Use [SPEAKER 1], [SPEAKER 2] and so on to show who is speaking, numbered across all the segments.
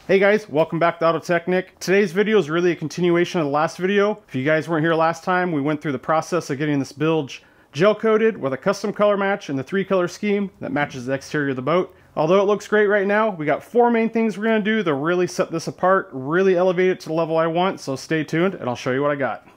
[SPEAKER 1] Hey guys, welcome back to AutoTechNick. Today's video is really a continuation of the last video. If you guys weren't here last time, we went through the process of getting this bilge gel coated with a custom color match in the 3-color scheme that matches the exterior of the boat. Although it looks great right now, we got 4 main things we're going to do to really set this apart, really elevate it to the level I want, so stay tuned and I'll show you what I got.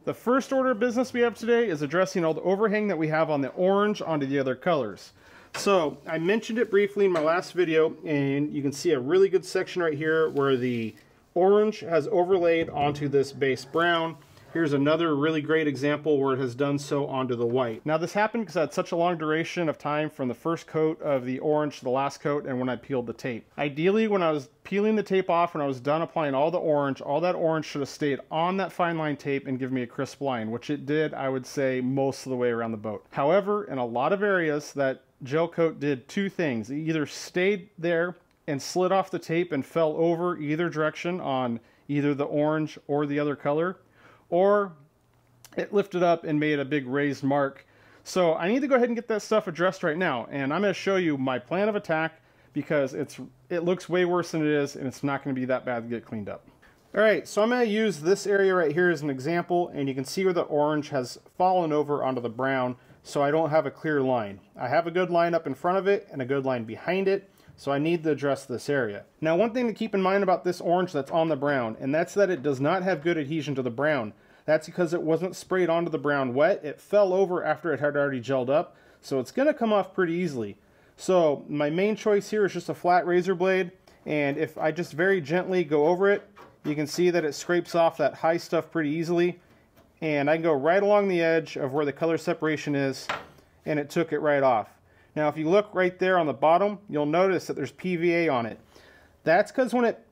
[SPEAKER 1] The first order of business we have today is addressing all the overhang that we have on the orange onto the other colors. So I mentioned it briefly in my last video, and you can see a really good section right here where the orange has overlaid onto this base brown. Here's another really great example where it has done so onto the white. Now this happened because I had such a long duration of time from the first coat of the orange to the last coat and when I peeled the tape. Ideally, when I was peeling the tape off, when I was done applying all that orange should have stayed on that fine line tape and give me a crisp line, which it did, I would say, most of the way around the boat. However, in a lot of areas, that gel coat did 2 things. It either stayed there and slid off the tape and fell over either direction on either the orange or the other color, or it lifted up and made a big raised mark. So I need to go ahead and get that stuff addressed right now, and I'm going to show you my plan of attack because it looks way worse than it is, and it's not going to be that bad to get cleaned up. Alright, so I'm going to use this area right here as an example, and you can see where the orange has fallen over onto the brown, so I don't have a clear line. I have a good line up in front of it and a good line behind it, so I need to address this area. Now, one thing to keep in mind about this orange that's on the brown, and that's that it does not have good adhesion to the brown. That's because it wasn't sprayed onto the brown wet. It fell over after it had already gelled up, so it's going to come off pretty easily. So my main choice here is just a flat razor blade, and if I just very gently go over it, you can see that it scrapes off that high stuff pretty easily, and I can go right along the edge of where the color separation is, and it took it right off. Now if you look right there on the bottom, you'll notice that there's PVA on it. That's because when it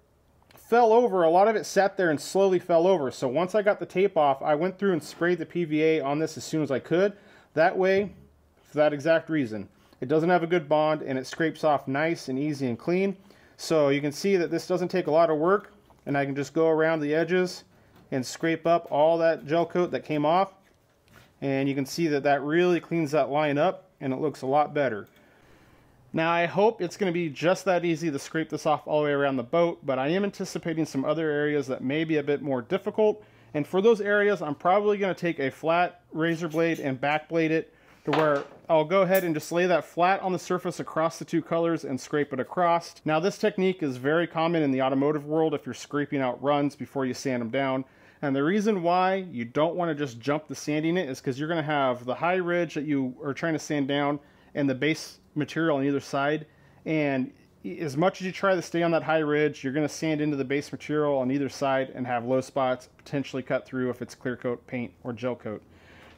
[SPEAKER 1] fell over, a lot of it sat there and slowly fell over. So once I got the tape off, I went through and sprayed the PVA on this as soon as I could. That way, for that exact reason, it doesn't have a good bond and it scrapes off nice and easy and clean. So you can see that this doesn't take a lot of work, and I can just go around the edges and scrape up all that gel coat that came off. And you can see that that really cleans that line up and it looks a lot better. Now I hope it's going to be just that easy to scrape this off all the way around the boat, but I am anticipating some other areas that may be a bit more difficult. And for those areas, I'm probably going to take a flat razor blade and back blade it to where I'll go ahead and just lay that flat on the surface across the 2 colors and scrape it across. Now this technique is very common in the automotive world if you're scraping out runs before you sand them down. And the reason why you don't want to just jump the sanding it is because you're going to have the high ridge that you are trying to sand down and the base material on either side. And as much as you try to stay on that high ridge, you're going to sand into the base material on either side and have low spots potentially cut through if it's clear coat, paint, or gel coat.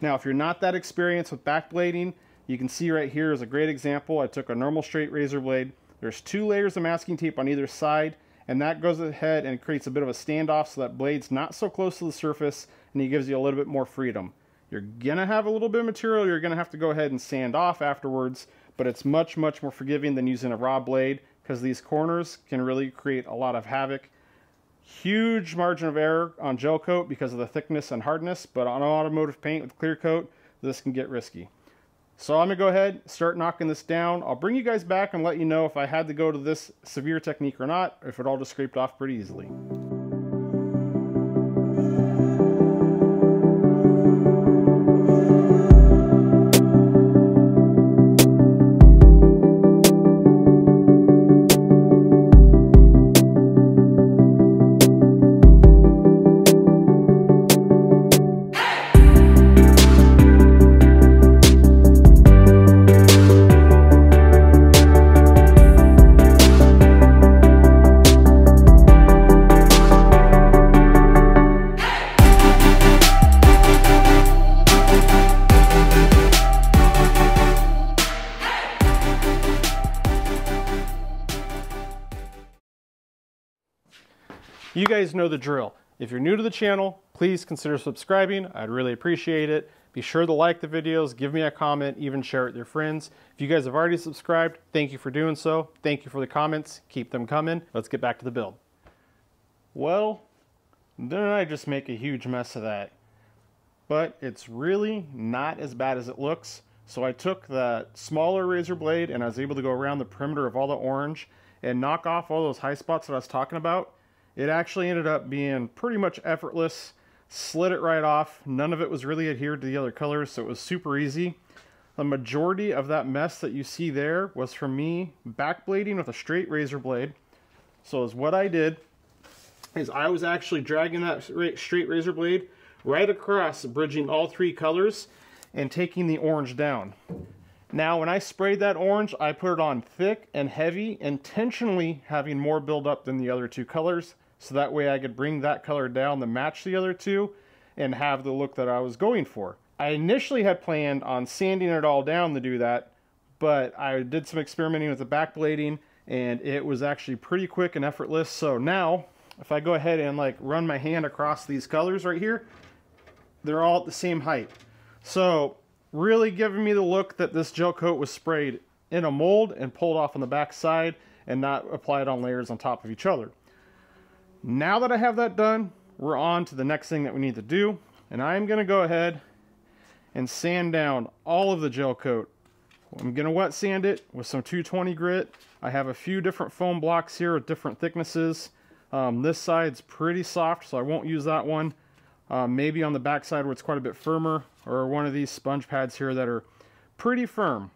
[SPEAKER 1] Now, if you're not that experienced with backblading, you can see right here is a great example. I took a normal straight razor blade. There's 2 layers of masking tape on either side, and that goes ahead and creates a bit of a standoff so that blade's not so close to the surface, and it gives you a little bit more freedom. You're going to have a little bit of material you're going to have to go ahead and sand off afterwards, but it's much, much more forgiving than using a raw blade because these corners can really create a lot of havoc. Huge margin of error on gel coat because of the thickness and hardness, but on automotive paint with clear coat, this can get risky. So I'm going to go ahead, start knocking this down. I'll bring you guys back and let you know if I had to go to this severe technique or not, or if it all just scraped off pretty easily. You guys know the drill. If you're new to the channel, please consider subscribing. I'd really appreciate it. Be sure to like the videos, give me a comment, even share it with your friends. If you guys have already subscribed, thank you for doing so. Thank you for the comments. Keep them coming. Let's get back to the build. Well, didn't I just make a huge mess of that? But it's really not as bad as it looks So I took that smaller razor blade and I was able to go around the perimeter of all the orange and knock off all those high spots that I was talking about. It actually ended up being pretty much effortless. Slid it right off. None of it was really adhered to the other colors, so it was super easy. The majority of that mess that you see there was from me backblading with a straight razor blade. So is what I did is I was actually dragging that straight razor blade right across, bridging all three colors and taking the orange down. Now when I sprayed that orange, I put it on thick and heavy, intentionally having more buildup than the other two colors, so that way I could bring that color down to match the other two and have the look that I was going for. I initially had planned on sanding it all down to do that, but I did some experimenting with the backblading and it was actually pretty quick and effortless. So now if I go ahead and like run my hand across these colors right here, they're all at the same height. So really giving me the look that this gel coat was sprayed in a mold and pulled off on the back side and not applied on layers on top of each other. Now that I have that done, we're on to the next thing that we need to do, and I'm going to go ahead and sand down all of the gel coat. I'm going to wet sand it with some 220 grit. I have a few different foam blocks here with different thicknesses. This side's pretty soft, so I won't use that one. Maybe on the back side where it's quite a bit firmer, or one of these sponge pads here that are pretty firm.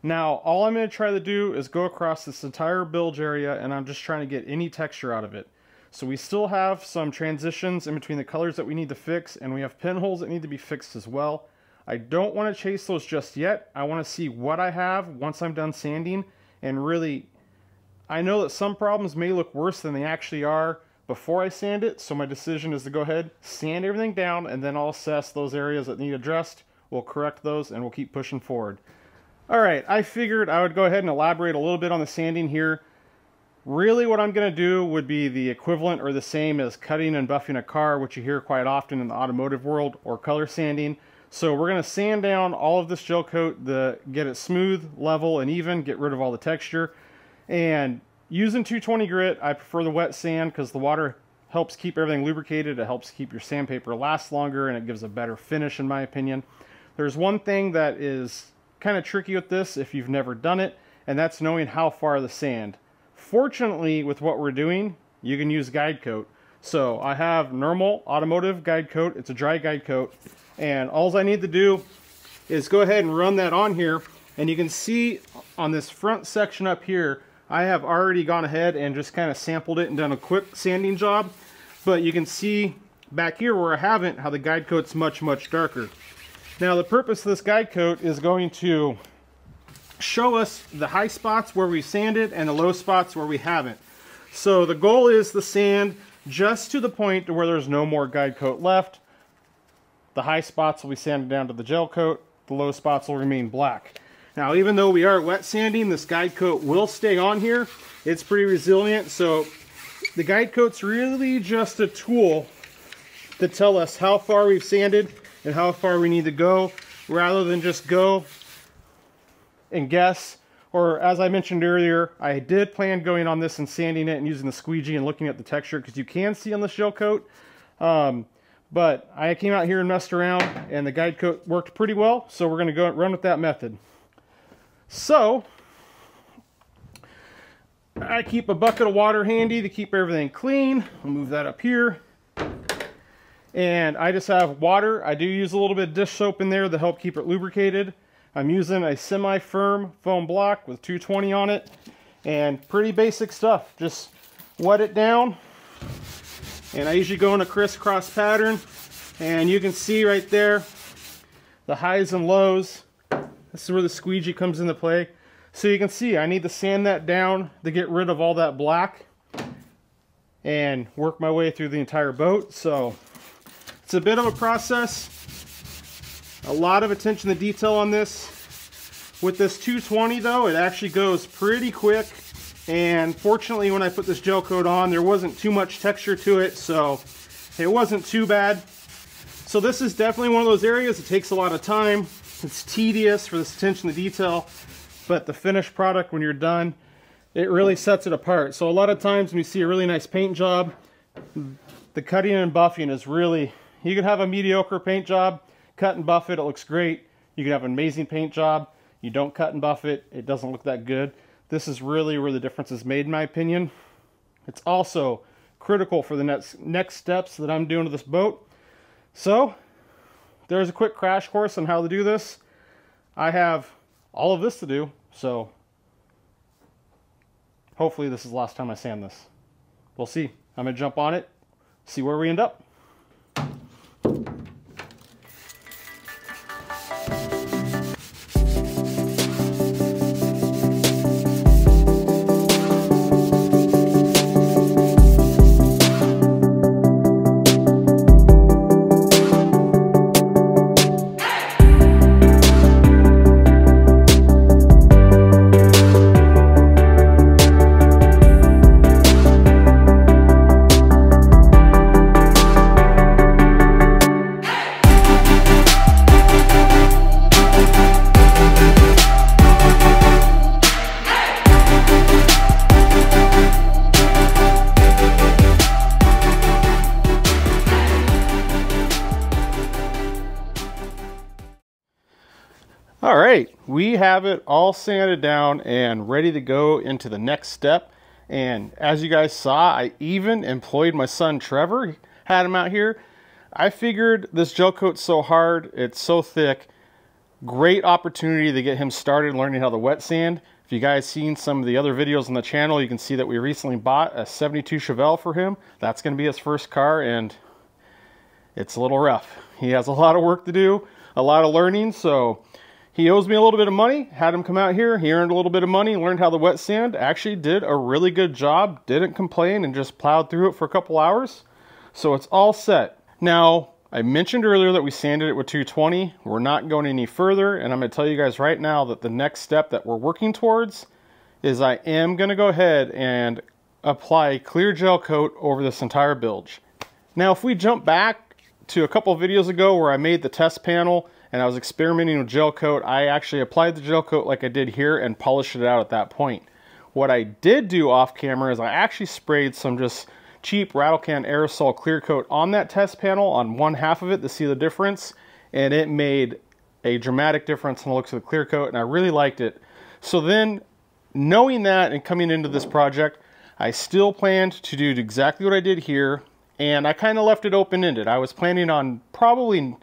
[SPEAKER 1] Now all I'm going to try to do is go across this entire bilge area, and I'm just trying to get any texture out of it. So we still have some transitions in between the colors that we need to fix, and we have pinholes that need to be fixed as well. I don't want to chase those just yet. I want to see what I have once I'm done sanding, and really, I know that some problems may look worse than they actually are before I sand it, so my decision is to go ahead, sand everything down, and then I'll assess those areas that need addressed. We'll correct those, and we'll keep pushing forward. Alright, I figured I would go ahead and elaborate a little bit on the sanding here. Really what I'm going to do would be the equivalent or the same as cutting and buffing a car, which you hear quite often in the automotive world, or color sanding. So we're going to sand down all of this gel coat to get it smooth, level, and even, get rid of all the texture. And using 220 grit, I prefer the wet sand because the water helps keep everything lubricated. It helps keep your sandpaper last longer, and it gives a better finish in my opinion. There's one thing that is kind of tricky with this if you've never done it, and that's knowing how far to sand. Fortunately, with what we're doing, you can use guide coat. So I have normal automotive guide coat. It's a dry guide coat, and all I need to do is go ahead and run that on here, and you can see on this front section up here, I have already gone ahead and just kind of sampled it and done a quick sanding job, but you can see back here where I haven't, how the guide coat's much darker. Now the purpose of this guide coat is going to show us the high spots where we sanded and the low spots where we haven't. So the goal is to sand just to the point to where there's no more guide coat left. The high spots will be sanded down to the gel coat. The low spots will remain black. Now even though we are wet sanding, this guide coat will stay on here. It's pretty resilient, so the guide coat's really just a tool to tell us how far we've sanded and how far we need to go, rather than just go and guess. Or as I mentioned earlier, I did plan going on this and sanding it and using the squeegee and looking at the texture, because you can see on the gel coat. But I came out here and messed around, and the guide coat worked pretty well, so we're going to go and run with that method. So I keep a bucket of water handy to keep everything clean. I'll move that up here. And I just have water. I do use a little bit of dish soap in there to help keep it lubricated. I'm using a semi-firm foam block with 220 on it, and pretty basic stuff. Just wet it down, and I usually go in a crisscross pattern, and you can see right there the highs and lows. This is where the squeegee comes into play. So you can see I need to sand that down to get rid of all that black and work my way through the entire boat. So it's a bit of a process. A lot of attention to detail on this. With this 220 though, it actually goes pretty quick, and fortunately when I put this gel coat on, there wasn't too much texture to it, so it wasn't too bad. So this is definitely one of those areas that takes a lot of time. It's tedious for this attention to detail, but the finished product when you're done, it really sets it apart. So a lot of times when you see a really nice paint job, the cutting and buffing is really, you can have a mediocre paint job, cut and buff it, it looks great. You can have an amazing paint job. You don't cut and buff it. It doesn't look that good. This is really where the difference is made, in my opinion. It's also critical for the next steps that I'm doing to this boat. So there's a quick crash course on how to do this. I have all of this to do, so hopefully this is the last time I sand this. We'll see. I'm going to jump on it, see where we end up. All right, we have it all sanded down and ready to go into the next step. And as you guys saw, I even employed my son Trevor, had him out here. I figured this gel coat's so hard, it's so thick, great opportunity to get him started learning how to wet sand. If you guys seen some of the other videos on the channel, you can see that we recently bought a 72 Chevelle for him. That's going to be his first car, and it's a little rough. He has a lot of work to do, a lot of learning, so he owes me a little bit of money. Had him come out here. He earned a little bit of money, learned how to wet sand. Actually did a really good job. Didn't complain and just plowed through it for a couple hours. So it's all set. Now, I mentioned earlier that we sanded it with 220. We're not going any further. And I'm going to tell you guys right now that the next step that we're working towards is I am going to go ahead and apply clear gel coat over this entire bilge. Now, if we jump back to a couple of videos ago where I made the test panel and I was experimenting with gel coat, I actually applied the gel coat like I did here and polished it out at that point. What I did do off camera is I actually sprayed some just cheap rattle can aerosol clear coat on that test panel on one half of it to see the difference, and it made a dramatic difference in the looks of the clear coat, and I really liked it. So then, knowing that and coming into this project, I still planned to do exactly what I did here, and I kind of left it open-ended. I was planning on probably,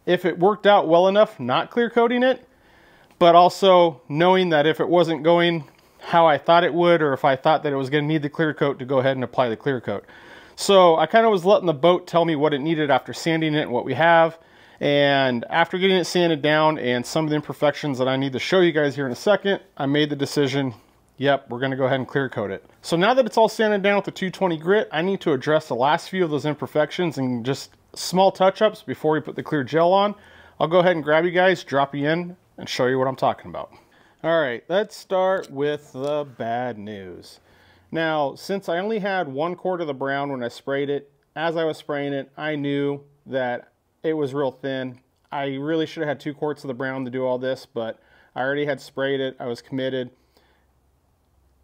[SPEAKER 1] if it worked out well enough, not clear coating it, but also knowing that if it wasn't going how I thought it would, or if I thought that it was going to need the clear coat, to go ahead and apply the clear coat. So I kind of was letting the boat tell me what it needed after sanding it and what we have. And after getting it sanded down and some of the imperfections that I need to show you guys here in a second, I made the decision, yep, we're going to go ahead and clear coat it. So now that it's all sanded down with the 220 grit, I need to address the last few of those imperfections and just small touch-ups before we put the clear gel on. I'll go ahead and grab you guys, drop you in, and show you what I'm talking about. All right, let's start with the bad news. Now, since I only had 1/4 of the brown when I sprayed it, as I was spraying it, I knew that it was real thin. I really should have had 2 quarts of the brown to do all this, but I already had sprayed it. I was committed.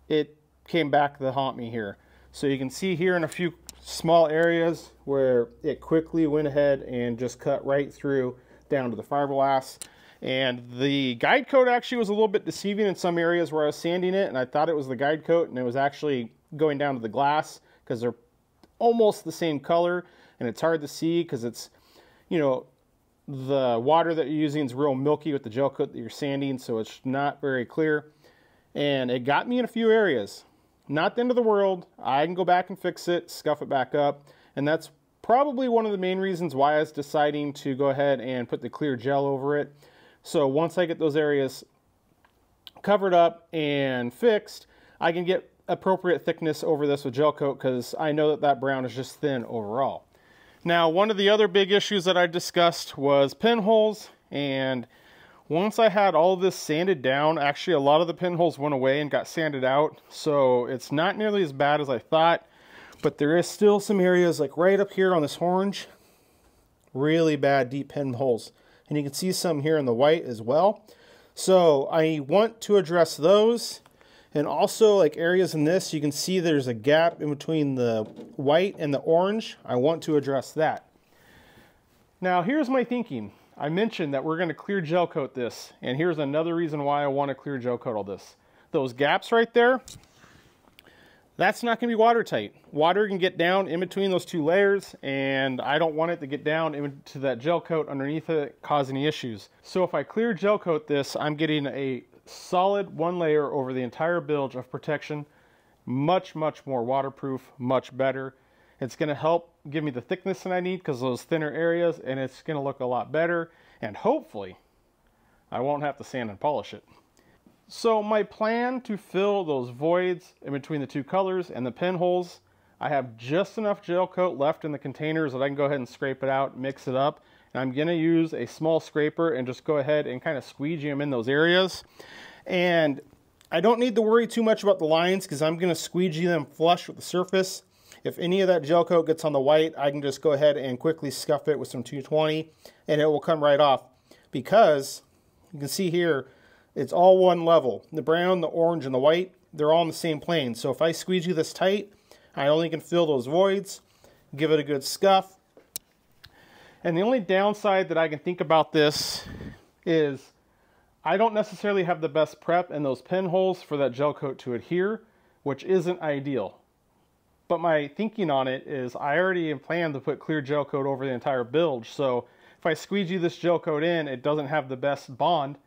[SPEAKER 1] It came back to haunt me here. So you can see here in a few small areas where it quickly went ahead and just cut right through down to the fiberglass. And the guide coat actually was a little bit deceiving in some areas where I was sanding it, and I thought it was the guide coat, and it was actually going down to the glass because they're almost the same color, and it's hard to see because it's, you know, the water that you're using is real milky with the gel coat that you're sanding, so it's not very clear. And it got me in a few areas. Not the end of the world. I can go back and fix it, scuff it back up, and that's probably one of the main reasons why I was deciding to go ahead and put the clear gel over it. So once I get those areas covered up and fixed, I can get appropriate thickness over this with gel coat because I know that that brown is just thin overall. Now, one of the other big issues that I discussed was pinholes, and once I had all of this sanded down, actually a lot of the pinholes went away and got sanded out, so it's not nearly as bad as I thought, but there is still some areas like right up here on this orange, really bad deep pinholes. And you can see some here in the white as well. So I want to address those. And also like areas in this, you can see there's a gap in between the white and the orange. I want to address that. Now here's my thinking. I mentioned that we're going to clear gel coat this, and here's another reason why I want to clear gel coat all this. Those gaps right there, that's not going to be watertight. Water can get down in between those two layers, and I don't want it to get down into that gel coat underneath it, cause any issues. So if I clear gel coat this, I'm getting a solid one layer over the entire bilge of protection. Much, much more waterproof, much better. It's going to help give me the thickness that I need because those thinner areas, and it's going to look a lot better, and hopefully I won't have to sand and polish it. So my plan to fill those voids in between the two colors and the pinholes, I have just enough gel coat left in the containers that I can go ahead and scrape it out, mix it up, and I'm going to use a small scraper and just go ahead and kind of squeegee them in those areas. And I don't need to worry too much about the lines because I'm going to squeegee them flush with the surface. If any of that gel coat gets on the white, I can just go ahead and quickly scuff it with some 220 and it will come right off, because you can see here it's all one level. The brown, the orange, and the white, they're all on the same plane. So if I squeegee this tight, I only can fill those voids, give it a good scuff. And the only downside that I can think about this is I don't necessarily have the best prep in those pinholes for that gel coat to adhere, which isn't ideal. But my thinking on it is I already planned to put clear gel coat over the entire bilge. So if I squeegee this gel coat in, it doesn't have the best bond.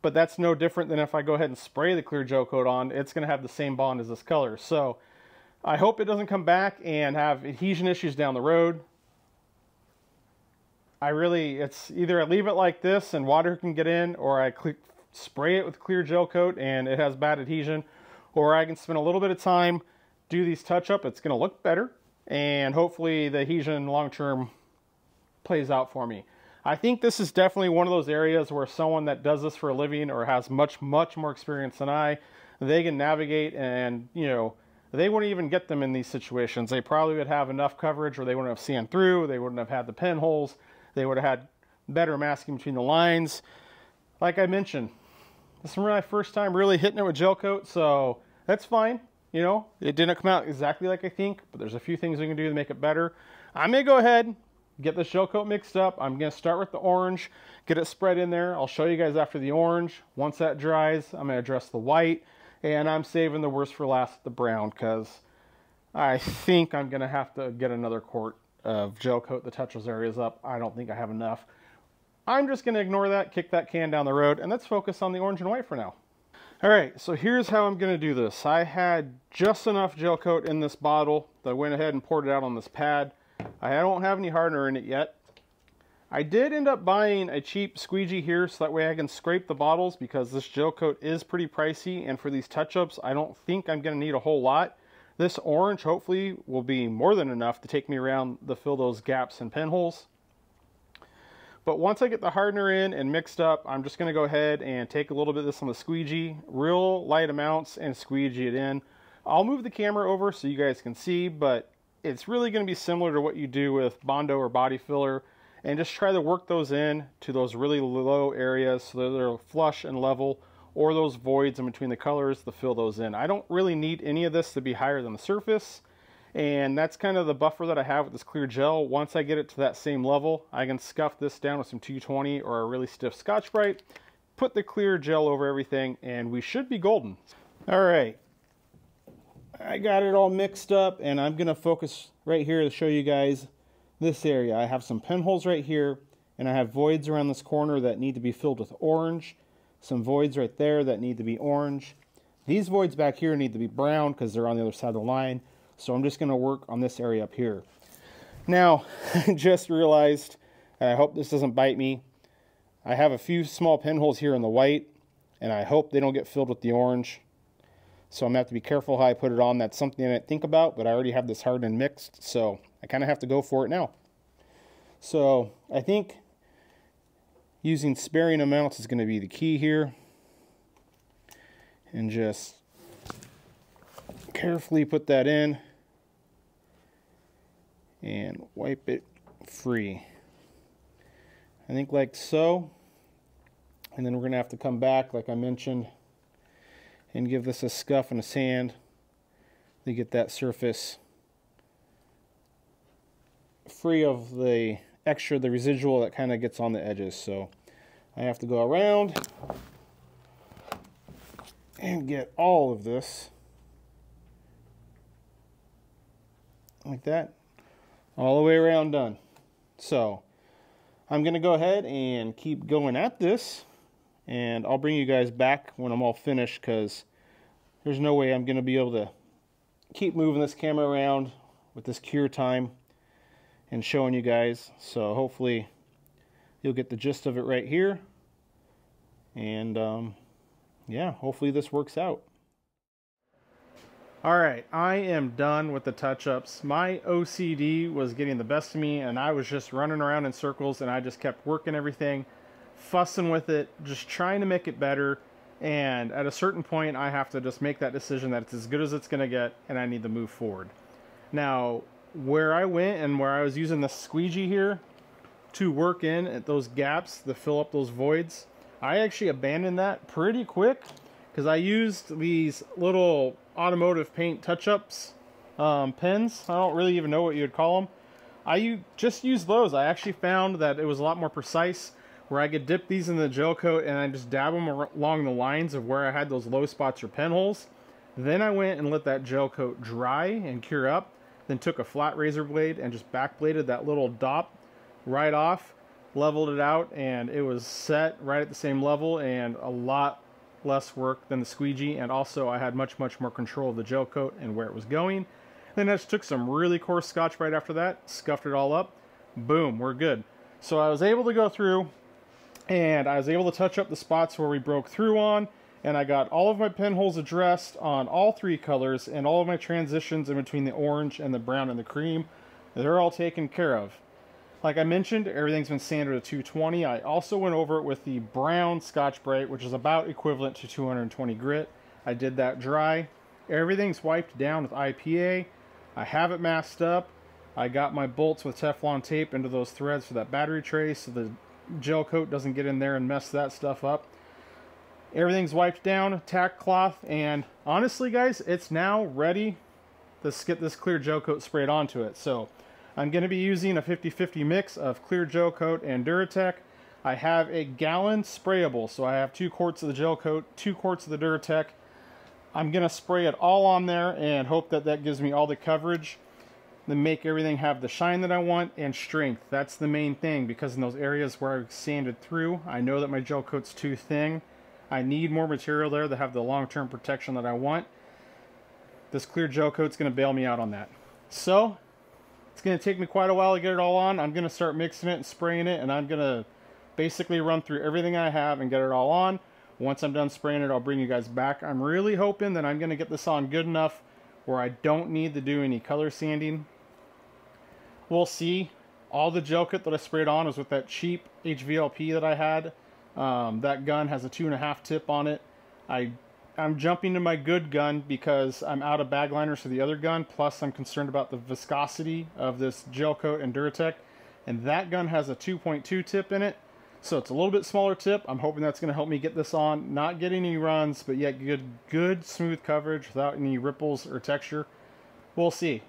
[SPEAKER 1] But that's no different than if I go ahead and spray the clear gel coat on, it's going to have the same bond as this color. So I hope it doesn't come back and have adhesion issues down the road. It's either I leave it like this and water can get in, or I spray it with clear gel coat and it has bad adhesion, or I can spend a little bit of time, do these touch up, it's going to look better, and hopefully the adhesion long term plays out for me. I think this is definitely one of those areas where someone that does this for a living or has much more experience than I, they can navigate, and they wouldn't even get them in these situations. They probably would have enough coverage where they wouldn't have sand through, they wouldn't have had the pinholes, they would have had better masking between the lines. Like I mentioned, this is my first time really hitting it with gel coat, so that's fine. It didn't come out exactly like I think, but there's a few things we can do to make it better. I'm going to go ahead, get this gel coat mixed up. I'm going to start with the orange, get it spread in there. I'll show you guys after the orange. Once that dries, I'm going to address the white, and I'm saving the worst for last, the brown, because I think I'm going to have to get another quart of gel coat that touches areas up. I don't think I have enough. I'm just going to ignore that, kick that can down the road, and let's focus on the orange and white for now. Alright, so here's how I'm going to do this. I had just enough gel coat in this bottle that I went ahead and poured it out on this pad. I don't have any hardener in it yet. I did end up buying a cheap squeegee here so that way I can scrape the bottles, because this gel coat is pretty pricey, and for these touch-ups I don't think I'm going to need a whole lot. This orange hopefully will be more than enough to take me around to fill those gaps and pinholes. But once I get the hardener in and mixed up, I'm just going to go ahead and take a little bit of this on the squeegee, real light amounts, and squeegee it in. I'll move the camera over so you guys can see, but it's really going to be similar to what you do with Bondo or body filler, and just try to work those in to those really low areas so that they're flush and level, or those voids in between the colors to fill those in. I don't really need any of this to be higher than the surface. And that's kind of the buffer that I have with this clear gel. Once I get it to that same level, I can scuff this down with some 220 or a really stiff Scotch-Brite, put the clear gel over everything, and we should be golden. All right, I got it all mixed up, and I'm gonna focus right here to show you guys this area. I have some pinholes right here, and I have voids around this corner that need to be filled with orange, some voids right there that need to be orange. These voids back here need to be brown because they're on the other side of the line. So I'm just going to work on this area up here. Now, I just realized, and I hope this doesn't bite me, I have a few small pinholes here in the white, and I hope they don't get filled with the orange. So I'm going to have to be careful how I put it on. That's something I didn't think about, but I already have this hardened and mixed, so I kind of have to go for it now. So I think using sparing amounts is going to be the key here. And just carefully put that in and wipe it free. I think like so. And then we're going to have to come back, like I mentioned, and give this a scuff and a sand to get that surface free of the extra, the residual that kind of gets on the edges. So I have to go around and get all of this like that, all the way around done. So I'm going to go ahead and keep going at this, and I'll bring you guys back when I'm all finished, because there's no way I'm going to be able to keep moving this camera around with this cure time and showing you guys. So hopefully you'll get the gist of it right here, and yeah, hopefully this works out. Alright, I am done with the touch-ups. My OCD was getting the best of me, and I was just running around in circles, and I just kept working everything, fussing with it, just trying to make it better. And at a certain point, I have to just make that decision that it's as good as it's going to get, and I need to move forward. Now, where I went and where I was using the squeegee here to work in at those gaps to fill up those voids, I actually abandoned that pretty quick, because I used these little automotive paint touch-ups pens. I don't really even know what you would call them. I just used those. I actually found that it was a lot more precise, where I could dip these in the gel coat and I just dab them along the lines of where I had those low spots or pen holes. Then I went and let that gel coat dry and cure up, then took a flat razor blade and just backbladed that little dot right off, leveled it out, and it was set right at the same level and a lot less work than the squeegee. And also I had much more control of the gel coat and where it was going. Then I just took some really coarse Scotch-Brite after that, scuffed it all up, boom, we're good. So I was able to go through and I was able to touch up the spots where we broke through on, and I got all of my pinholes addressed on all three colors, and all of my transitions in between the orange and the brown and the cream, they're all taken care of. Like I mentioned, everything's been sanded at 220. I also went over it with the brown Scotch-Brite, which is about equivalent to 220 grit. I did that dry. Everything's wiped down with IPA. I have it masked up. I got my bolts with Teflon tape into those threads for that battery tray so the gel coat doesn't get in there and mess that stuff up. Everything's wiped down, tack cloth, and honestly guys, it's now ready to get this clear gel coat sprayed onto it. So I'm going to be using a 50-50 mix of clear gel coat and Duratec. I have a gallon sprayable, so I have 2 quarts of the gel coat, 2 quarts of the Duratec. I'm going to spray it all on there and hope that that gives me all the coverage, then make everything have the shine that I want and strength. That's the main thing, because in those areas where I sanded through, I know that my gel coat's too thin. I need more material there to have the long-term protection that I want. This clear gel coat's going to bail me out on that. So it's going to take me quite a while to get it all on. I'm going to start mixing it and spraying it, and I'm going to basically run through everything I have and get it all on. Once I'm done spraying it, I'll bring you guys back. I'm really hoping that I'm going to get this on good enough where I don't need to do any color sanding. We'll see. All the gel coat that I sprayed on was with that cheap HVLP that I had. That gun has a 2.5 tip on it. I'm jumping to my good gun because I'm out of bag liners for the other gun, plus I'm concerned about the viscosity of this gel coat and Duratec, and that gun has a 2.2 tip in it, so it's a little bit smaller tip. I'm hoping that's going to help me get this on, not get any runs, but yet good smooth coverage without any ripples or texture. We'll see.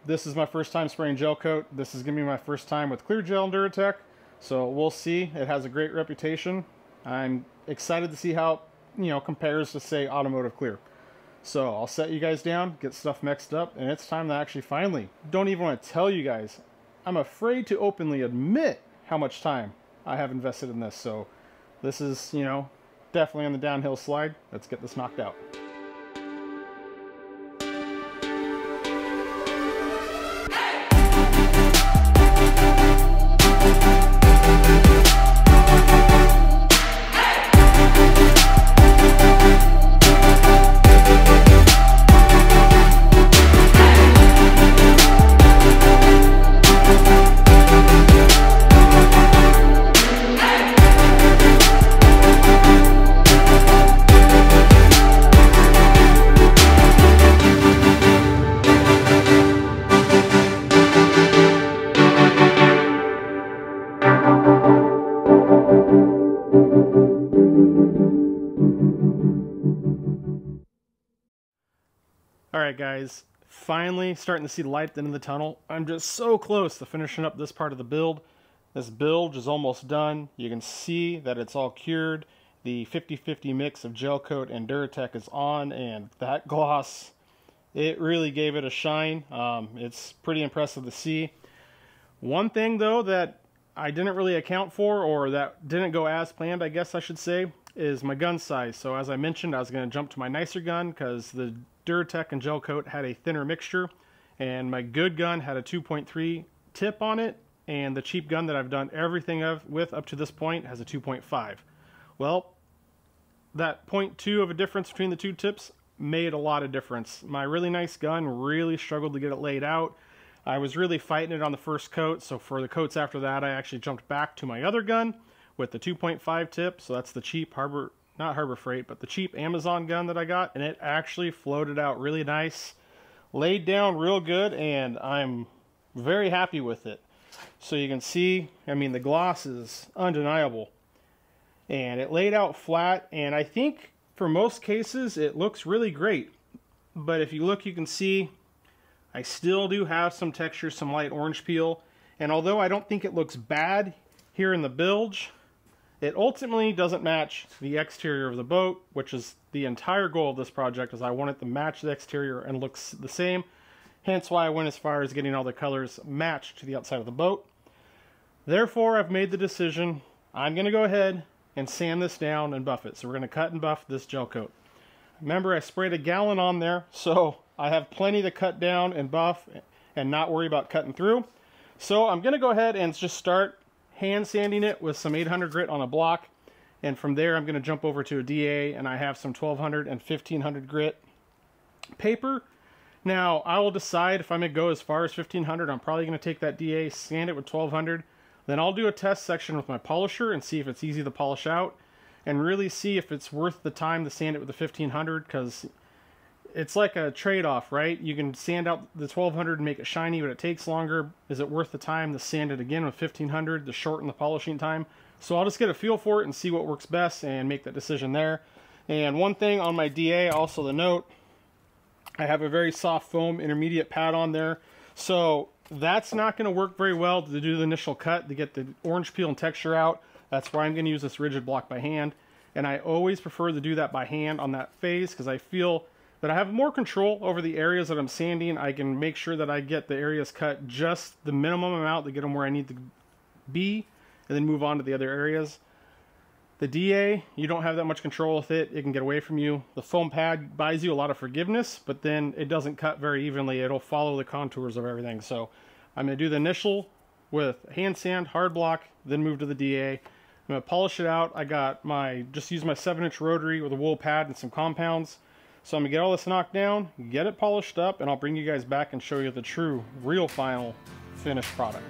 [SPEAKER 1] This is my first time spraying gel coat. This is going to be my first time with clear gel and Duratec, so we'll see. It has a great reputation. I'm excited to see how it compares to, say, automotive clear. So I'll set you guys down, get stuff mixed up, and it's time to actually finally, don't even want to tell you guys, I'm afraid to openly admit how much time I have invested in this. So this is, definitely on the downhill slide. Let's get this knocked out. Alright guys, finally starting to see the light at the end of the tunnel. I'm just so close to finishing up this part of the build. This bilge is almost done. You can see that it's all cured. The 50-50 mix of GELCOAT and Duratec is on, and that gloss, it really gave it a shine. It's pretty impressive to see. One thing though that I didn't really account for, or that didn't go as planned, I guess I should say, is my gun size. So as I mentioned, I was going to jump to my nicer gun because the Durtec and GELCOAT had a thinner mixture, and my good gun had a 2.3 tip on it, and the cheap gun that I've done everything with up to this point has a 2.5. Well, that 0.2 of a difference between the two tips made a lot of difference. My really nice gun really struggled to get it laid out. I was really fighting it on the first coat, so for the coats after that I actually jumped back to my other gun with the 2.5 tip. So that's the cheap not Harbor Freight, but the cheap Amazon gun that I got, and it actually floated out really nice, laid down real good, and I'm very happy with it. So you can see, I mean, the gloss is undeniable, and it laid out flat, and I think for most cases it looks really great. But if you look, you can see I still do have some texture, some light orange peel, and although I don't think it looks bad here in the bilge, it ultimately doesn't match the exterior of the boat, which is the entire goal of this project, is I want it to match the exterior and looks the same. Hence why I went as far as getting all the colors matched to the outside of the boat. Therefore, I've made the decision, I'm going to go ahead and sand this down and buff it. So we're going to cut and buff this GELCOAT. Remember, I sprayed a gallon on there, so I have plenty to cut down and buff and not worry about cutting through. So I'm going to go ahead and just start hand sanding it with some 800 grit on a block, and from there I'm going to jump over to a DA, and I have some 1200 and 1500 grit paper. Now I will decide if I'm going to go as far as 1500. I'm probably going to take that DA, sand it with 1200, then I'll do a test section with my polisher and see if it's easy to polish out, and really see if it's worth the time to sand it with the 1500, because it's like a trade-off, right? You can sand out the 1200 and make it shiny, but it takes longer. Is it worth the time to sand it again with 1500 to shorten the polishing time? So I'll just get a feel for it and see what works best and make that decision there. And one thing on my DA, also the note, I have a very soft foam intermediate pad on there. So that's not going to work very well to do the initial cut to get the orange peel and texture out. That's why I'm going to use this rigid block by hand. And I always prefer to do that by hand on that phase, because I feel that I have more control over the areas that I'm sanding. I can make sure that I get the areas cut just the minimum amount to get them where I need to be, and then move on to the other areas. The DA, you don't have that much control with it. It can get away from you. The foam pad buys you a lot of forgiveness, but then it doesn't cut very evenly. It'll follow the contours of everything. So I'm going to do the initial with hand sand, hard block, then move to the DA. I'm going to polish it out. I got just used my 7-inch rotary with a wool pad and some compounds. So I'm going to get all this knocked down, get it polished up, and I'll bring you guys back and show you the true, real final finished product.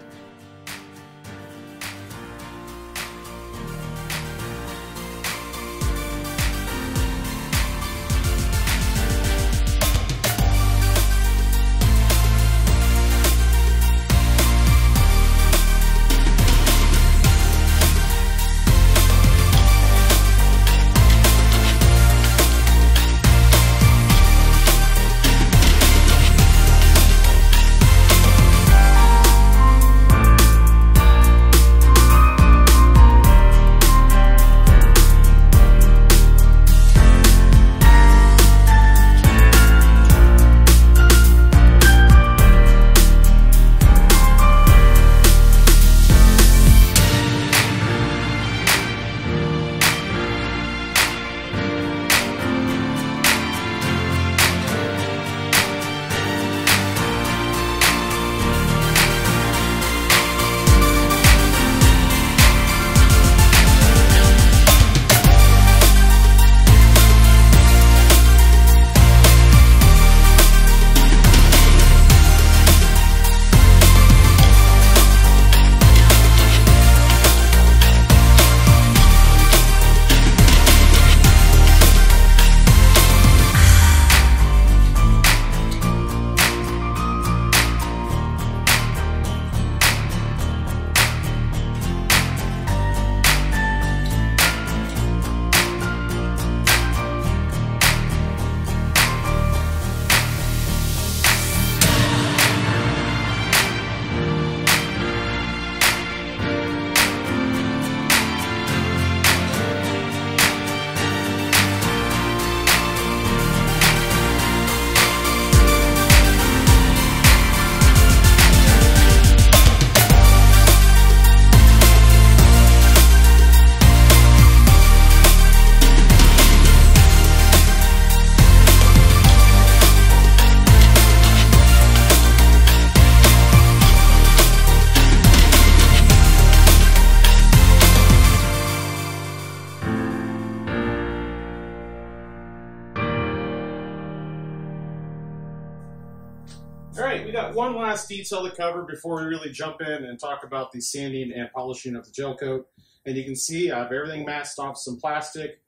[SPEAKER 1] Alright, we got one last detail to cover before we really jump in and talk about the sanding and polishing of the gel coat. And you can see I have everything masked off some plastic,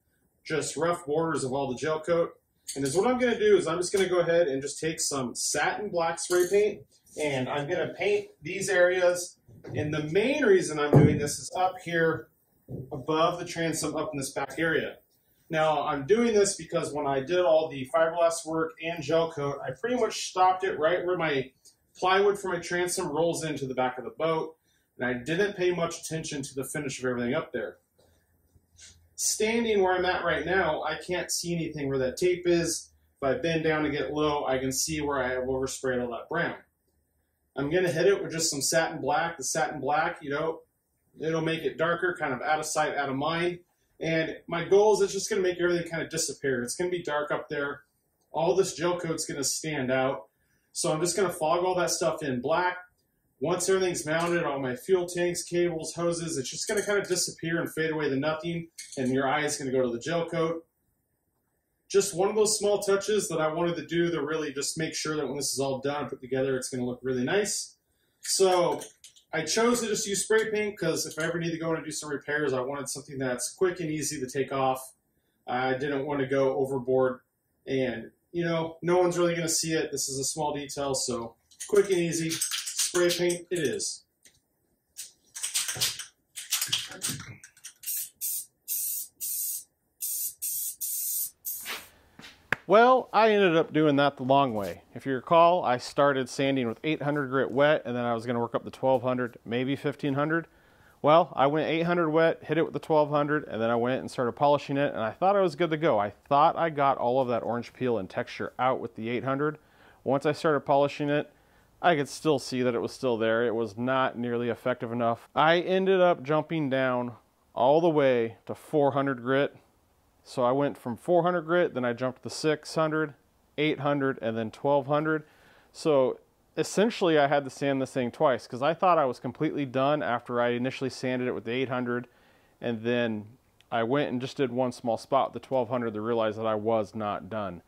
[SPEAKER 1] just rough borders of all the gel coat. And what I'm going to do is I'm just going to go ahead and just take some satin black spray paint, and I'm going to paint these areas. And the main reason I'm doing this is up here above the transom, up in this back area. Now, I'm doing this because when I did all the fiberglass work and gel coat, I pretty much stopped it right where my plywood for my transom rolls into the back of the boat, and I didn't pay much attention to the finish of everything up there. Standing where I'm at right now, I can't see anything where that tape is. If I bend down and get low, I can see where I have oversprayed all that brown. I'm going to hit it with just some satin black. The satin black, you know, it'll make it darker, kind of out of sight, out of mind. And my goal is it's just going to make everything kind of disappear. It's going to be dark up there. All this gel coat's going to stand out. So I'm just going to fog all that stuff in black. Once everything's mounted, all my fuel tanks, cables, hoses, it's just going to kind of disappear and fade away to nothing. And your eye is going to go to the gel coat. Just one of those small touches that I wanted to do to really just make sure that when this is all done and put together, it's going to look really nice. So I chose to just use spray paint because if I ever need to go in and do some repairs, I wanted something that's quick and easy to take off. I didn't want to go overboard, and you know, no one's really going to see it. This is a small detail, so quick and easy spray paint it is. Well, I ended up doing that the long way. If you recall, I started sanding with 800 grit wet, and then I was going to work up to 1200, maybe 1500. Well, I went 800 wet, hit it with the 1200, and then I went and started polishing it, and I thought I was good to go. I thought I got all of that orange peel and texture out with the 800. Once I started polishing it, I could still see that it was still there. It was not nearly effective enough. I ended up jumping down all the way to 400 grit. So I went from 400 grit, then I jumped to 600, 800, and then 1200. So essentially I had to sand this thing twice because I thought I was completely done after I initially sanded it with the 800, and then I went and just did one small spot with the 1200 to realize that I was not done.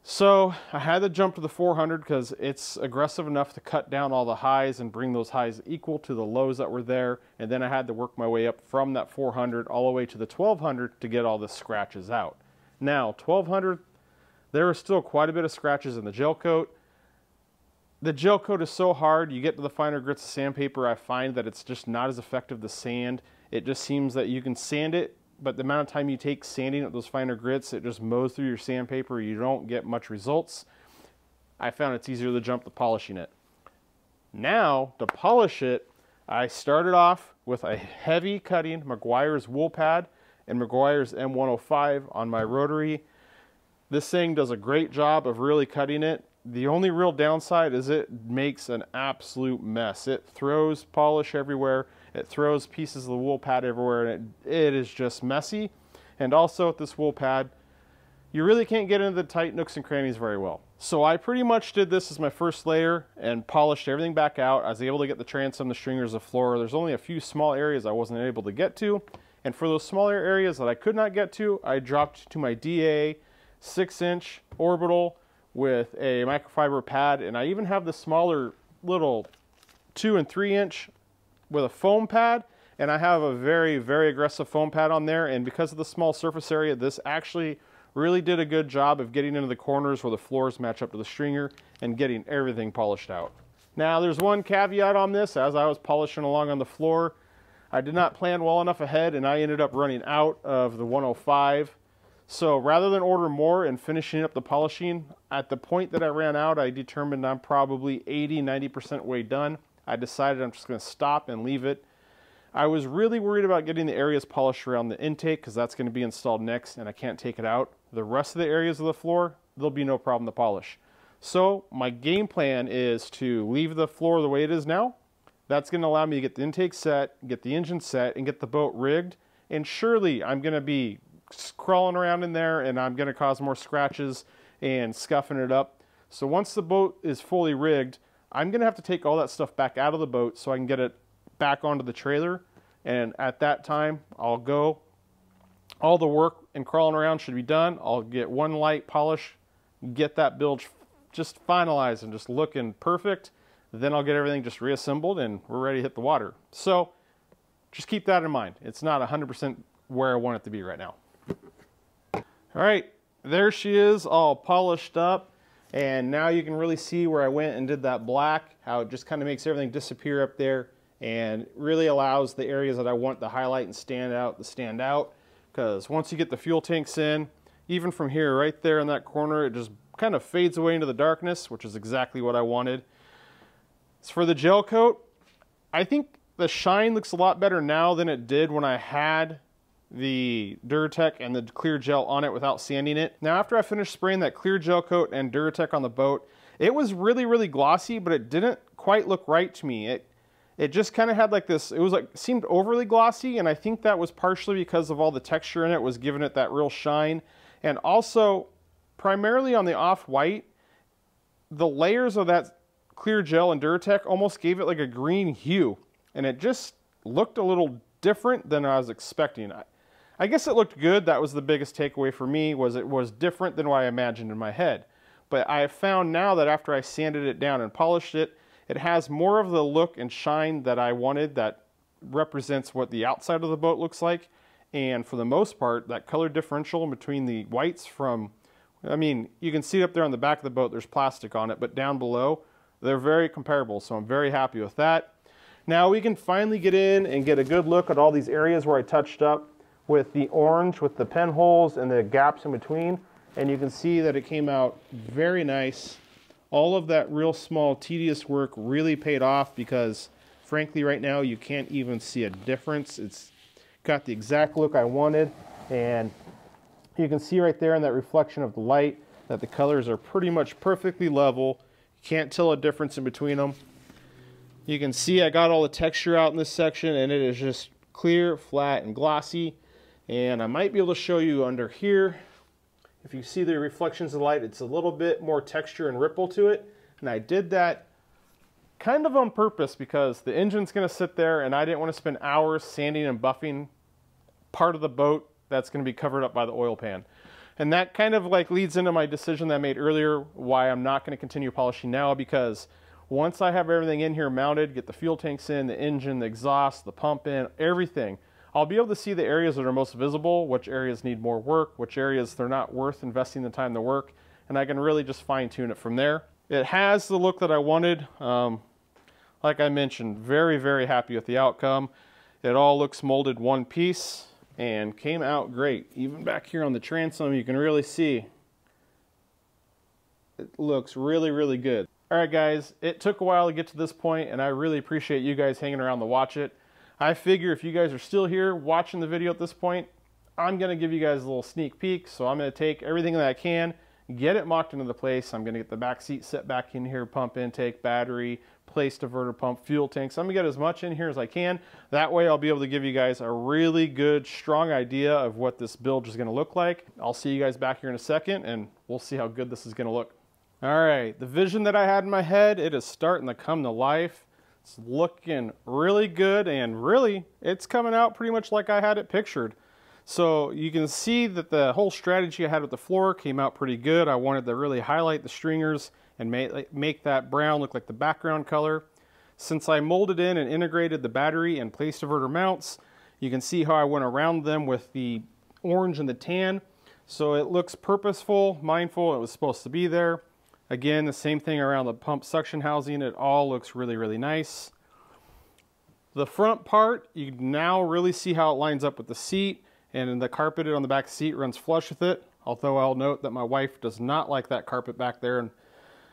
[SPEAKER 1] So I had to jump to the 400 because it's aggressive enough to cut down all the highs and bring those highs equal to the lows that were there. And then I had to work my way up from that 400 all the way to the 1200 to get all the scratches out. Now, 1200, there are still quite a bit of scratches in the gel coat. The gel coat is so hard, you get to the finer grits of sandpaper, I find that it's just not as effective to sand. It just seems that you can sand it, but the amount of time you take sanding up those finer grits, it just mows through your sandpaper. You don't get much results. I found it's easier to jump to polishing it. Now, to polish it, I started off with a heavy cutting Meguiar's wool pad and Meguiar's M105 on my rotary. This thing does a great job of really cutting it. The only real downside is it makes an absolute mess. It throws polish everywhere. It throws pieces of the wool pad everywhere, and it is just messy. And also with this wool pad, you really can't get into the tight nooks and crannies very well. So I pretty much did this as my first layer and polished everything back out. I was able to get the transom, the stringers, the floor. There's only a few small areas I wasn't able to get to. And for those smaller areas that I could not get to, I dropped to my DA 6-inch orbital with a microfiber pad. And I even have the smaller little 2- and 3-inch with a foam pad, and I have a very, very aggressive foam pad on there, and because of the small surface area, this actually really did a good job of getting into the corners where the floors match up to the stringer and getting everything polished out. Now, there's one caveat on this. As I was polishing along on the floor, I did not plan well enough ahead, and I ended up running out of the 105. So rather than order more and finishing up the polishing, at the point that I ran out, I determined I'm probably 80–90% way done. I decided I'm just going to stop and leave it. I was really worried about getting the areas polished around the intake because that's going to be installed next and I can't take it out. The rest of the areas of the floor, there'll be no problem to polish. So my game plan is to leave the floor the way it is now. That's going to allow me to get the intake set, get the engine set, and get the boat rigged. And surely I'm going to be crawling around in there and I'm going to cause more scratches and scuffing it up. So once the boat is fully rigged, I'm going to have to take all that stuff back out of the boat so I can get it back onto the trailer. And at that time, I'll go. All the work and crawling around should be done. I'll get one light polish, get that bilge just finalized and just looking perfect. Then I'll get everything just reassembled and we're ready to hit the water. So just keep that in mind. It's not 100% where I want it to be right now. All right, there she is, all polished up. And now you can really see where I went and did that black, how it just kind of makes everything disappear up there and really allows the areas that I want to highlight and stand out to stand out. Because once you get the fuel tanks in, even from here, right there in that corner, it just kind of fades away into the darkness, which is exactly what I wanted. As for the gel coat, I think the shine looks a lot better now than it did when I had the Duratec and the clear gel on it without sanding it. Now after I finished spraying that clear gel coat and Duratec on the boat, it was really, really glossy, but it didn't quite look right to me. It just kind of had like this, it was like, seemed overly glossy, and I think that was partially because of all the texture in it was giving it that real shine. And also, primarily on the off-white, the layers of that clear gel and Duratec almost gave it like a green hue, and it just looked a little different than I was expecting. I guess it looked good. That was the biggest takeaway for me, was it was different than what I imagined in my head. But I have found now that after I sanded it down and polished it, it has more of the look and shine that I wanted, that represents what the outside of the boat looks like. And for the most part, that color differential between the whites from, I mean, you can see up there on the back of the boat, there's plastic on it, but down below, they're very comparable. So I'm very happy with that. Now we can finally get in and get a good look at all these areas where I touched up with the orange, with the pen holes and the gaps in between. And you can see that it came out very nice. All of that real small, tedious work really paid off, because frankly, right now, you can't even see a difference. It's got the exact look I wanted. And you can see right there in that reflection of the light that the colors are pretty much perfectly level. You can't tell a difference in between them. You can see I got all the texture out in this section, and it is just clear, flat, and glossy. And I might be able to show you under here. If you see the reflections of the light, it's a little bit more texture and ripple to it. And I did that kind of on purpose, because the engine's going to sit there and I didn't want to spend hours sanding and buffing part of the boat that's going to be covered up by the oil pan. And that kind of like leads into my decision that I made earlier, why I'm not going to continue polishing now, because once I have everything in here mounted, get the fuel tanks in, the engine, the exhaust, the pump in, everything, I'll be able to see the areas that are most visible, which areas need more work, which areas they're not worth investing the time to work, and I can really just fine tune it from there. It has the look that I wanted. Like I mentioned, very, very happy with the outcome. It all looks molded one piece and came out great. Even back here on the transom, you can really see it looks really, really good. All right, guys, it took a while to get to this point, and I really appreciate you guys hanging around to watch it. I figure if you guys are still here watching the video at this point, I'm going to give you guys a little sneak peek. So I'm going to take everything that I can, get it mocked into the place. I'm going to get the back seat set back in here, pump intake, battery, place diverter pump, fuel tanks. I'm going to get as much in here as I can. That way I'll be able to give you guys a really good, strong idea of what this bilge is going to look like. I'll see you guys back here in a second, and we'll see how good this is going to look. All right, the vision that I had in my head, it is starting to come to life. It's looking really good, and really, it's coming out pretty much like I had it pictured. So you can see that the whole strategy I had with the floor came out pretty good. I wanted to really highlight the stringers and make that brown look like the background color. Since I molded in and integrated the battery and place diverter mounts, you can see how I went around them with the orange and the tan. So it looks purposeful, mindful, it was supposed to be there. Again, the same thing around the pump suction housing. It all looks really, really nice. The front part, you now really see how it lines up with the seat, and the carpet on the back seat runs flush with it. Although I'll note that my wife does not like that carpet back there, and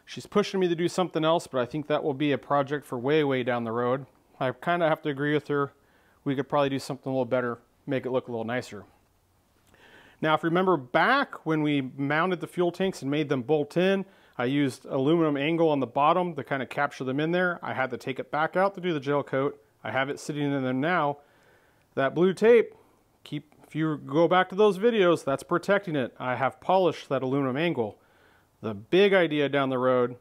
[SPEAKER 1] she's pushing me to do something else, but I think that will be a project for way, way down the road. I kind of have to agree with her. We could probably do something a little better, make it look a little nicer. Now, if you remember back when we mounted the fuel tanks and made them bolt in, I used aluminum angle on the bottom to kind of capture them in there. I had to take it back out to do the gel coat. I have it sitting in there now. That blue tape, if you go back to those videos, that's protecting it. I have polished that aluminum angle. The big idea down the road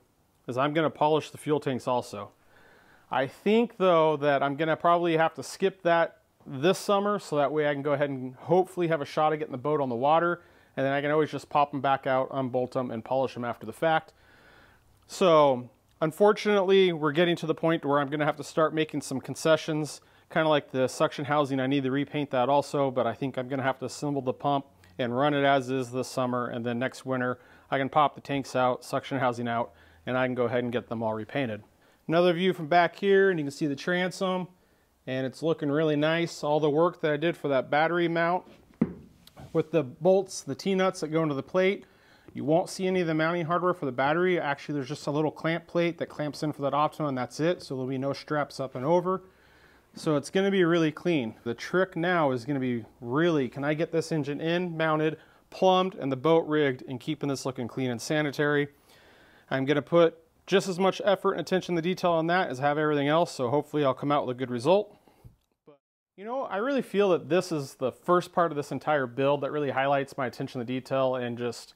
[SPEAKER 1] is I'm going to polish the fuel tanks also. I think, though, that I'm going to probably have to skip that this summer, so that way I can go ahead and hopefully have a shot at getting the boat on the water, and then I can always just pop them back out, unbolt them, and polish them after the fact. So unfortunately, we're getting to the point where I'm going to have to start making some concessions, kind of like the suction housing. I need to repaint that also, but I think I'm going to have to assemble the pump and run it as is this summer, and then next winter I can pop the tanks out, suction housing out, and I can go ahead and get them all repainted. Another view from back here, and you can see the transom, and it's looking really nice. All the work that I did for that battery mount with the bolts, the T-nuts that go into the plate. You won't see any of the mounting hardware for the battery. Actually, there's just a little clamp plate that clamps in for that Optima, and that's it. So there'll be no straps up and over. So it's going to be really clean. The trick now is going to be really, can I get this engine in, mounted, plumbed, and the boat rigged, and keeping this looking clean and sanitary. I'm going to put just as much effort and attention to detail on that as I have everything else, so hopefully I'll come out with a good result. But, you know, I really feel that this is the first part of this entire build that really highlights my attention to detail and just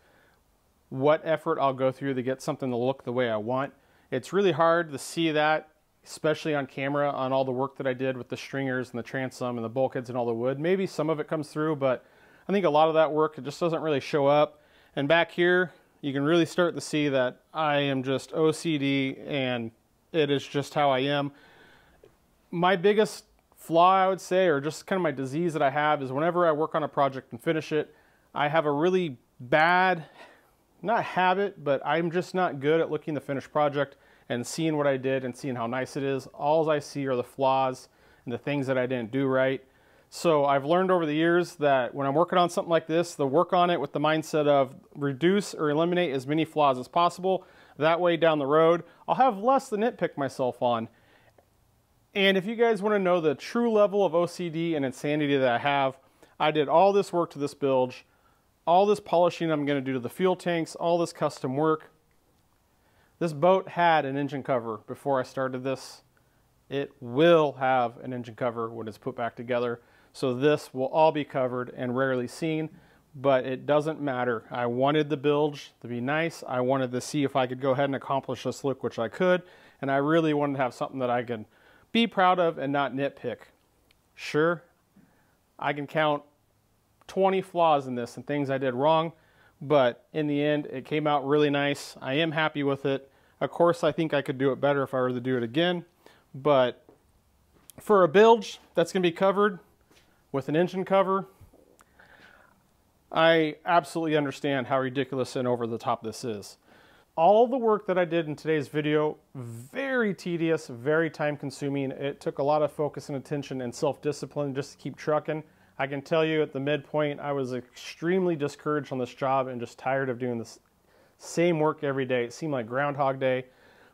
[SPEAKER 1] what effort I'll go through to get something to look the way I want. It's really hard to see that, especially on camera, on all the work that I did with the stringers and the transom and the bulkheads and all the wood. Maybe some of it comes through, but I think a lot of that work, it just doesn't really show up. And back here, you can really start to see that I am just OCD, and it is just how I am. My biggest flaw, I would say, or just kind of my disease that I have, is whenever I work on a project and finish it, I have a really bad, not habit, but I'm just not good at looking at the finished project and seeing what I did and seeing how nice it is. All I see are the flaws and the things that I didn't do right. So I've learned over the years that when I'm working on something like this, to work on it with the mindset of reduce or eliminate as many flaws as possible. That way down the road, I'll have less to nitpick myself on. And if you guys want to know the true level of OCD and insanity that I have, I did all this work to this bilge, all this polishing I'm going to do to the fuel tanks, all this custom work. This boat had an engine cover before I started this. It will have an engine cover when it's put back together. So this will all be covered and rarely seen, but it doesn't matter. I wanted the bilge to be nice. I wanted to see if I could go ahead and accomplish this look, which I could. And I really wanted to have something that I could be proud of and not nitpick. Sure, I can count 20 flaws in this and things I did wrong, but in the end, it came out really nice. I am happy with it. Of course, I think I could do it better if I were to do it again, but for a bilge that's going to be covered with an engine cover, I absolutely understand how ridiculous and over the top this is. All the work that I did in today's video, very tedious, very time consuming. It took a lot of focus and attention and self-discipline just to keep trucking. I can tell you at the midpoint, I was extremely discouraged on this job and just tired of doing this same work every day. It seemed like Groundhog Day,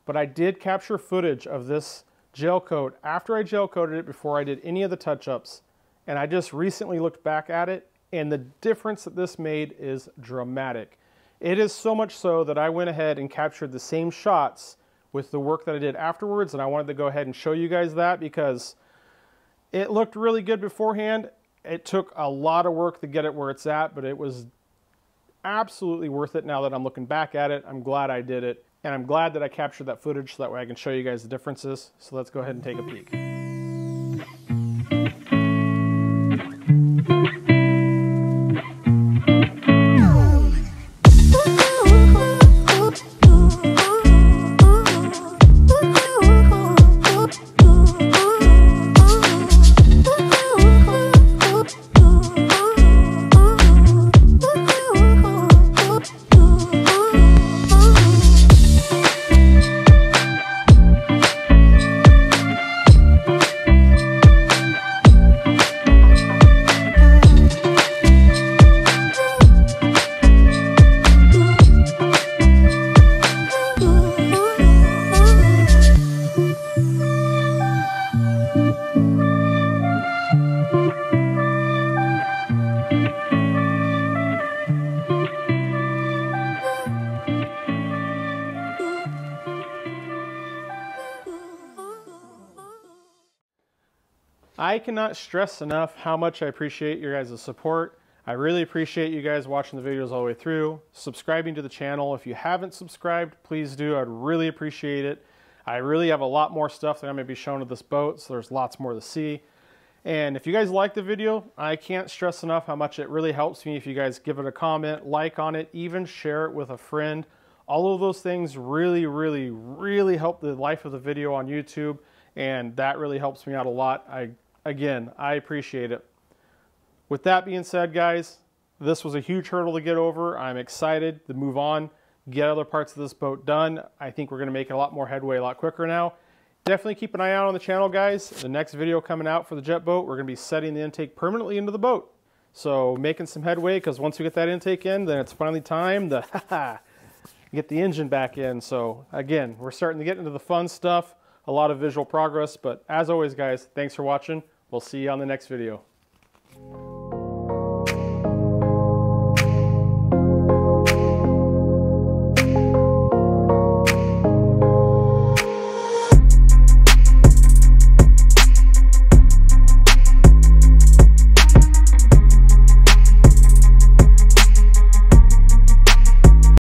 [SPEAKER 1] but I did capture footage of this gel coat after I gel coated it before I did any of the touch-ups. And I just recently looked back at it, and the difference that this made is dramatic. It is so much so that I went ahead and captured the same shots with the work that I did afterwards, and I wanted to go ahead and show you guys that because it looked really good beforehand. It took a lot of work to get it where it's at, but it was absolutely worth it now that I'm looking back at it. I'm glad I did it, and I'm glad that I captured that footage so that way I can show you guys the differences. So let's go ahead and take a peek. I cannot stress enough how much I appreciate your guys' support. I really appreciate you guys watching the videos all the way through, subscribing to the channel. If you haven't subscribed, please do. I'd really appreciate it. I really have a lot more stuff that I'm going to be showing with this boat, so there's lots more to see. And if you guys like the video, I can't stress enough how much it really helps me if you guys give it a comment, like on it, even share it with a friend. All of those things really, really, really help the life of the video on YouTube, and that really helps me out a lot. Again, I appreciate it. With that being said, guys, this was a huge hurdle to get over. I'm excited to move on, get other parts of this boat done. I think we're going to make a lot more headway a lot quicker now. Definitely keep an eye out on the channel, guys. The next video coming out for the jet boat, we're going to be setting the intake permanently into the boat. So making some headway, because once we get that intake in, then it's finally time to get the engine back in. So again, we're starting to get into the fun stuff, a lot of visual progress. But as always, guys, thanks for watching. We'll see you on the next video.